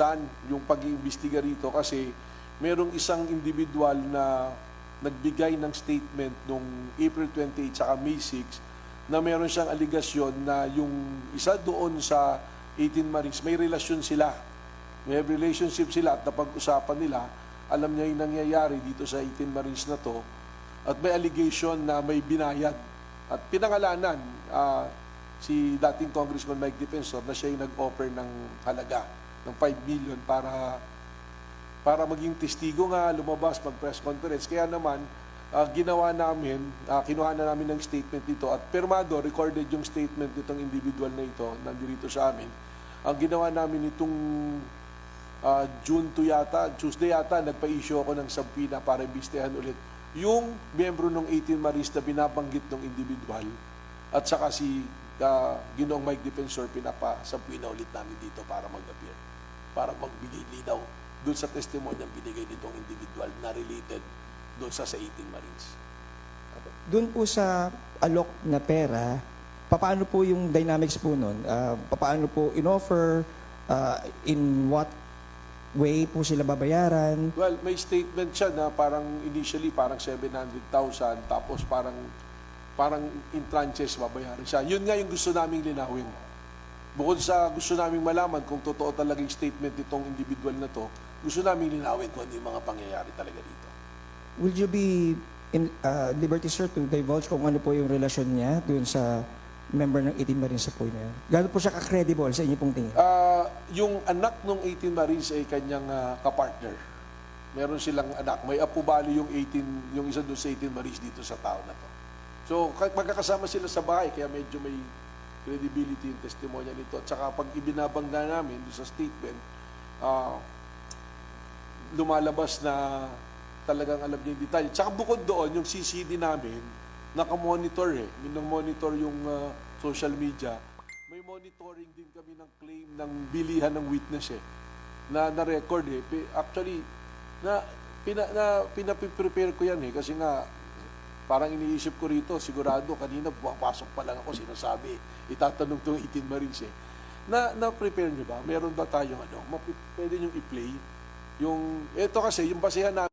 buksan yung pag-iimbestiga rito kasi merong isang individual na nagbigay ng statement noong April 28 saka May 6 na meron siyang aligasyon na yung isa doon sa 18 Marines, may relasyon sila. May relationship sila at napag-usapan nila, alam niya yung nangyayari dito sa 18 Marines na to at may allegation na may binayad. At pinangalanan si dating Congressman Mike Defensor na siya yung nag-offer ng halaga ng 5 million para maging testigo nga, lumabas, mag-press conference. Kaya naman, ginawa namin, kinuha na namin ng statement dito at permado, recorded yung statement nitong individual na ito, nandito sa amin. Ang ginawa namin itong June 2 yata, Tuesday yata, nagpa-issue ako ng subpoena para imbestigahan ulit yung miyembro ng 18 Marines na binabanggit ng individual at saka si Ginoong Mike Defensor, pinapa-subpoena ulit namin dito para mag-appear, para magbigay linaw doon sa testimonyang binigay nitong individual na related doon sa 18 Marines. Doon po sa alok na pera, paano po yung dynamics po nun? Paano po in-offer? In what way po sila babayaran? Well, may statement siya na parang initially parang 700,000 tapos parang in tranches babayaran siya. Yun nga yung gusto naming linawin. Bukod sa gusto naming malaman kung totoo talaga yung statement nitong individual na to, gusto naming linawin kung ano yung mga pangyayari talaga dito. Will you be in liberty, sir, to divulge kung ano po yung relasyon niya doon sa member ng 18 Marines sa po na yun? Gano'n po siya ka-credible sa inyo pong tingin? Yung anak ng 18 Marines ay kanyang kapartner. Meron silang anak. May apo bali yung isa doon sa 18 Marines dito sa tao na to. So, magkakasama sila sa bahay, kaya medyo may credibility yung testimonya nito. At saka pag ibinabangga namin doon sa statement, lumalabas na talagang alam niya yung detalye. Tsaka bukod doon, yung CCD namin, nakamonitor minamonitor yung social media. May monitoring din kami ng claim ng bilihan ng witness na-record Actually, pinapiprepare ko yan kasi nga, parang iniisip ko rito, sigurado, kanina pumapasok pa lang ako, sinasabi, itatanong itong 18 Marines na-prepare nyo ba? Meron ba tayong pwede nyo i-play? Ito kasi, yung basehan namin,